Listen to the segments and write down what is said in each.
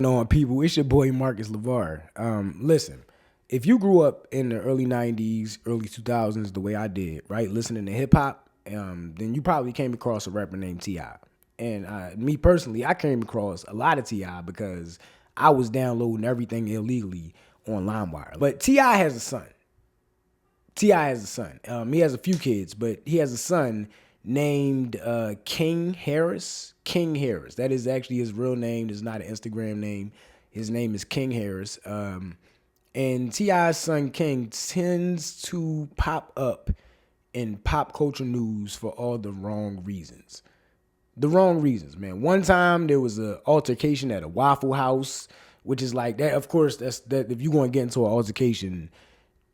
On people, it's your boy Marcus LeVar. Listen, if you grew up in the early '90s, early 2000s, the way I did, right, listening to hip hop, then you probably came across a rapper named Ti. And me personally, I came across a lot of Ti because I was downloading everything illegally on LimeWire. But Ti has a son. Ti has a son. He has a few kids, but he has a son named King Harris. King Harris. That is actually his real name. It's not an Instagram name. His name is King Harris. And Ti's son King tends to pop up in pop culture news for all the wrong reasons. The wrong reasons, man. One time there was an altercation at a Waffle House, which is like that. Of course, that's that. If you're going to get into an altercation,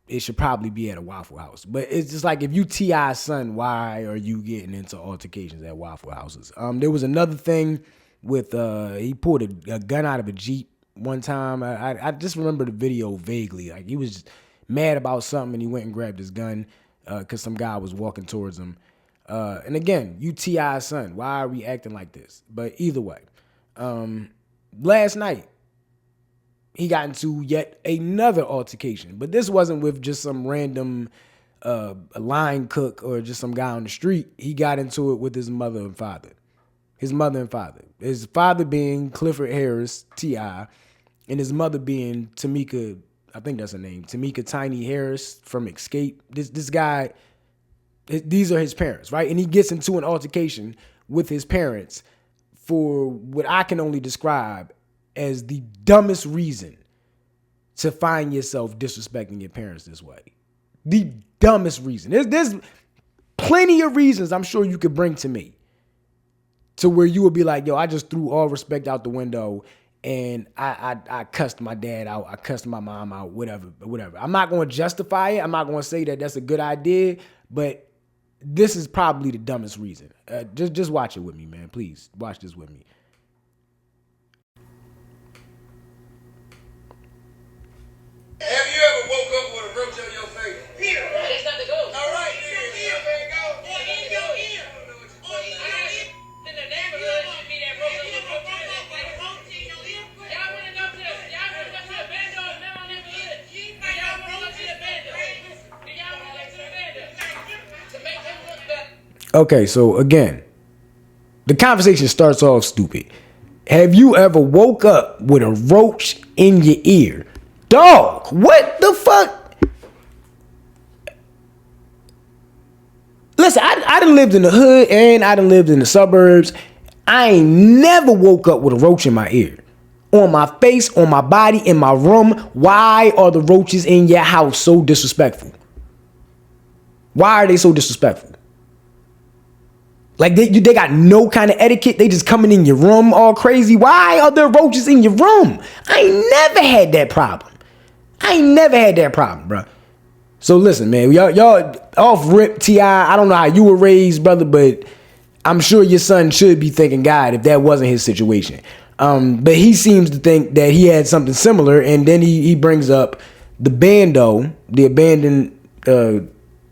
it should probably be at a Waffle House. But it's just like if you T.I.'s son, why are you getting into altercations at Waffle Houses? There was another thing with he pulled a gun out of a Jeep one time. I just remember the video vaguely. Like he was just mad about something and he went and grabbed his gun because some guy was walking towards him. And again, you T.I.'s son, why are we acting like this? But either way, last night, he got into yet another altercation. But this wasn't with just some random line cook or just some guy on the street. He got into it with his mother and father. His mother and father. His father being Clifford Harris, T.I., and his mother being Tamika, I think that's her name, Tamika Tiny Harris from Escape. This guy, these are his parents, right? And he gets into an altercation with his parents for what I can only describe as the dumbest reason to find yourself disrespecting your parents this way. The dumbest reason. There's plenty of reasons I'm sure you could bring to me to where you would be like, yo, I just threw all respect out the window and I cussed my dad out. I cussed my mom out, whatever. I'm not going to justify it. I'm not going to say that that's a good idea, but this is probably the dumbest reason. Just watch it with me, man. Please watch this with me. Have you ever woke up with a roach on your face? Here. It's not the ghost. All right, then. Here. There you go. Or in your ear. In the neighborhood, should be that roach on your foot. Y'all want to go to the bando in my neighborhood? Y'all want to go to the bando? Do y'all want to go to the bando? To make them look better. Okay, so again, the conversation starts off stupid. Have you ever woke up with a roach in your ear? Dog, what the fuck? Listen, I done lived in the hood and I done lived in the suburbs. I ain't never woke up with a roach in my ear. On my face, on my body, in my room. Why are the roaches in your house so disrespectful? Why are they so disrespectful? Like they got no kind of etiquette. They just coming in your room all crazy. Why are there roaches in your room? I ain't never had that problem. Bro. So listen, man, y'all off rip T.I. I don't know how you were raised, brother, but I'm sure your son should be thanking God if that wasn't his situation. But he seems to think that he had something similar, and then he brings up the bando, the abandoned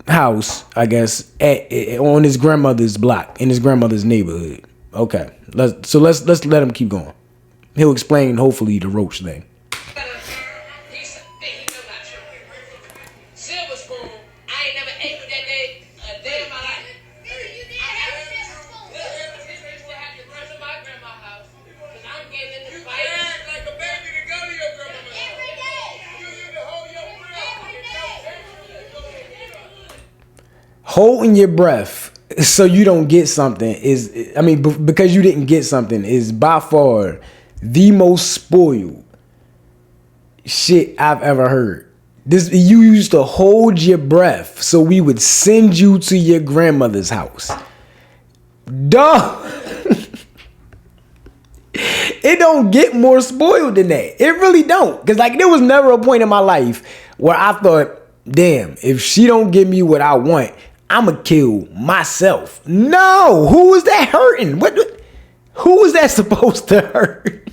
house, I guess, on his grandmother's block in his grandmother's neighborhood. Okay, let's let him keep going. He'll explain hopefully the roach thing. Silver spoon. I ain't never ate that day a day in my life. Like a baby to go to your grandma's house. You need to hold your breath. Holding your breath so you don't get something because you didn't get something is by far the most spoiled shit I've ever heard. You used to hold your breath so we would send you to your grandmother's house. Duh. It don't get more spoiled than that. It really don't. Because like there was never a point in my life where I thought, damn, if she don't give me what I want, I'ma kill myself. No. Who was that hurting? Who was that supposed to hurt?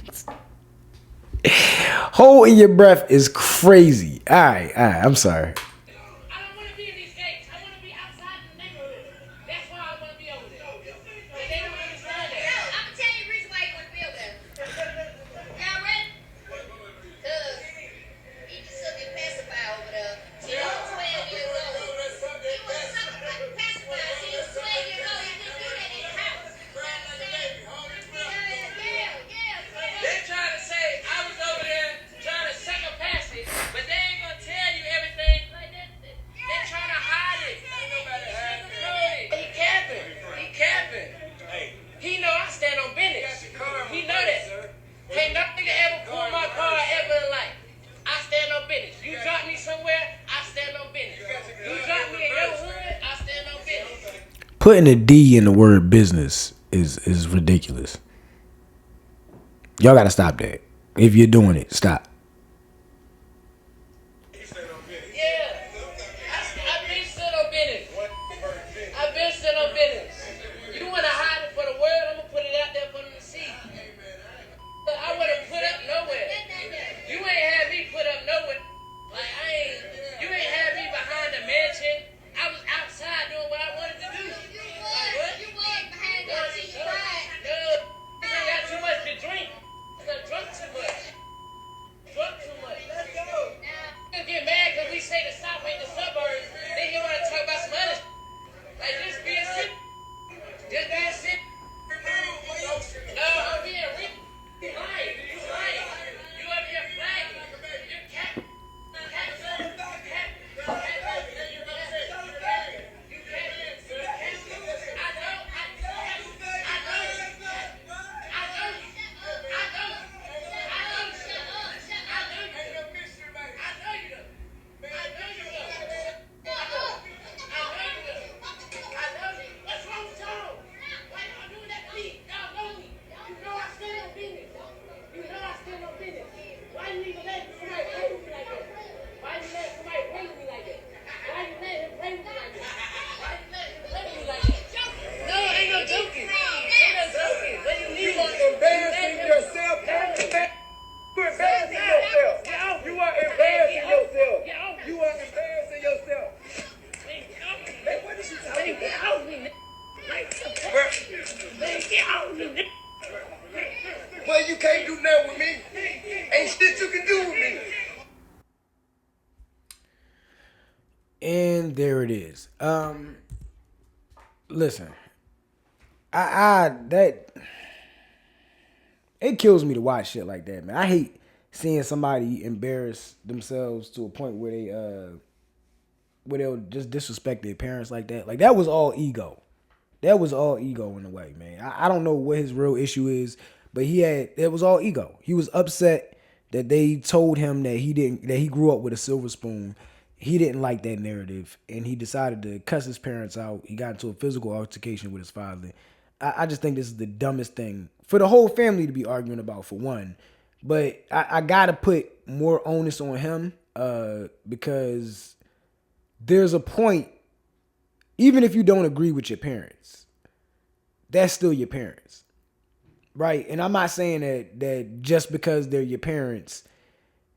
Holding your breath is crazy. All right. I'm sorry. I don't want to be in these gates. I want to be outside in the neighborhood. That's why I want to be over there. But they don't understand that. I'm gonna tell you the reason why you want to be over there. Y'all ready? Putting a D in the word business is ridiculous. Y'all gotta stop that. If you're doing it, stop. Yeah. I've been still on business. I've been still on business. You want to hide it for the world? I'm going to put it out there for them to see. I would have put up nowhere. You ain't had me put up nowhere. Like, you ain't had me behind the mansion. I was outside doing what I wanted to do. Like, what? You was behind the mansion. No, you ain't got too much to drink. I drunk too much. Drunk too much. Let's go. You get mad because we say the South ain't the suburbs. Then you want to talk about some other like just be a city. Just be a city. No, I'm being real. You lying. You lying. You up here flagging. You cat. Well, you can't do nothing with me. Ain't shit you can do with me. And there it is. Listen, I that it kills me to watch shit like that, man. I hate seeing somebody embarrass themselves to a point where they'll just disrespect their parents like that. Like that was all ego. That was all ego in a way, man. I don't know what his real issue is, but it was all ego. He was upset that they told him that he grew up with a silver spoon. He didn't like that narrative, and he decided to cuss his parents out. He got into a physical altercation with his father. I just think this is the dumbest thing for the whole family to be arguing about, for one. But I gotta put more onus on him because there's a point, even if you don't agree with your parents, that's still your parents. Right? And I'm not saying that just because they're your parents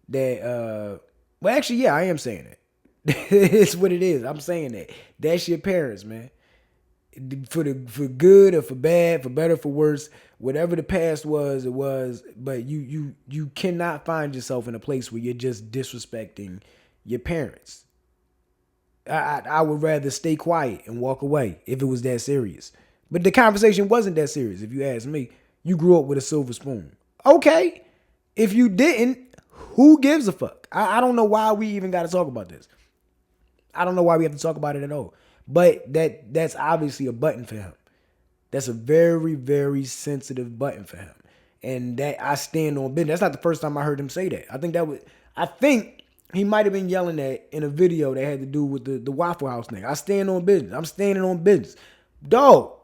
that well actually yeah, I am saying it. It's what it is. I'm saying that. That's your parents, man. For good or for bad, for better, for worse, whatever the past was, it was. But you cannot find yourself in a place where you're just disrespecting your parents. I would rather stay quiet and walk away if it was that serious. But the conversation wasn't that serious, if you ask me. You grew up with a silver spoon. Okay. If you didn't, who gives a fuck? I don't know why we even got to talk about this. I don't know why we have to talk about it at all. But that's obviously a button for him. That's a very, very sensitive button for him. And that I stand on business. That's not the first time I heard him say that. I think he might have been yelling that in a video that had to do with the Waffle House thing. I stand on business. I'm standing on business. Dog,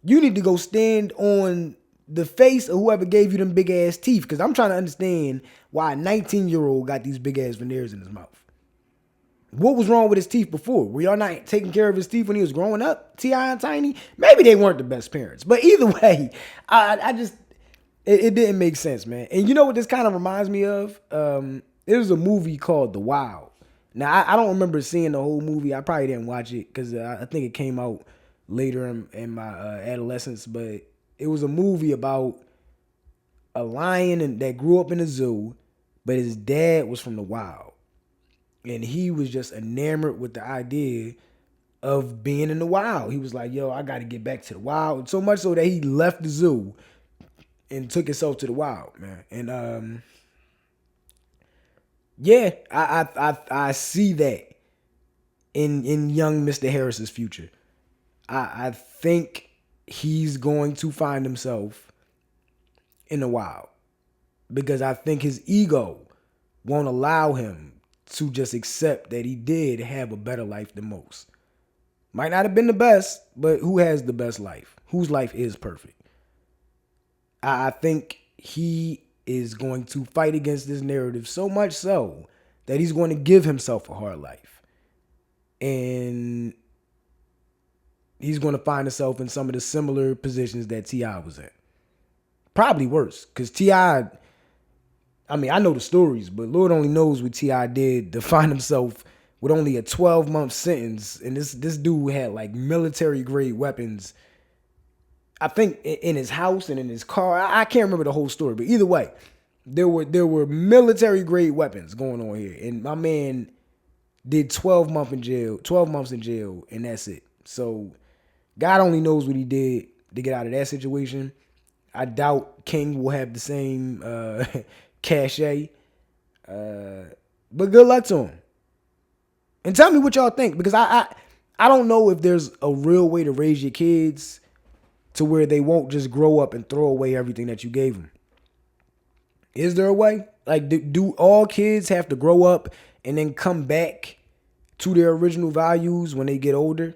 you need to go stand on the face of whoever gave you them big ass teeth. Because I'm trying to understand why a 19-year-old got these big ass veneers in his mouth. What was wrong with his teeth before? Were y'all not taking care of his teeth when he was growing up? T.I. and Tiny? Maybe they weren't the best parents. But either way, it didn't make sense, man. And you know what this kind of reminds me of? There was a movie called The Wild. Now, I don't remember seeing the whole movie. I probably didn't watch it because I think it came out later in my adolescence. But it was a movie about a lion that grew up in a zoo, but his dad was from the wild. And he was just enamored with the idea of being in the wild. He was like, yo, I got to get back to the wild. So much so that he left the zoo and took himself to the wild, man. And yeah, I see that in young Mr. Harris's future. I think he's going to find himself in the wild because I think his ego won't allow him to just accept that he did have a better life than most. Might not have been the best, but who has the best life? Whose life is perfect? I think he is going to fight against this narrative so much so that he's going to give himself a hard life. And he's going to find himself in some of the similar positions that T.I. was in. Probably worse, because T.I., I mean, I know the stories, but Lord only knows what T.I. did to find himself with only a 12-month sentence. And this dude had like military-grade weapons, I think, in his house and in his car. I can't remember the whole story, but either way, there were military-grade weapons going on here. And my man did 12 months in jail, and that's it. So God only knows what he did to get out of that situation. I doubt King will have the same cachet. But good luck to him. And tell me what y'all think, because I don't know if there's a real way to raise your kids to where they won't just grow up and throw away everything that you gave them. Is there a way? Like, do all kids have to grow up and then come back to their original values when they get older?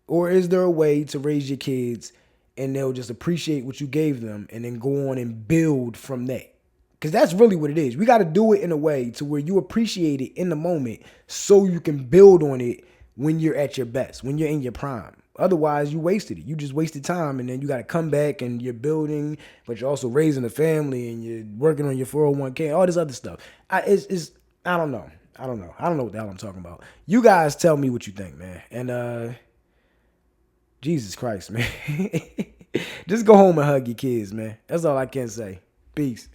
Or is there a way to raise your kids and they'll just appreciate what you gave them and then go on and build from that? Because that's really what it is. We got to do it in a way to where you appreciate it in the moment so you can build on it when you're at your best, when you're in your prime. Otherwise, you wasted it. You just wasted time, and then you got to come back and you're building, but you're also raising a family and you're working on your 401k, all this other stuff. I don't know. I don't know what the hell I'm talking about. You guys tell me what you think, man. And Jesus Christ, man. Just go home and hug your kids, man. That's all I can say. Peace.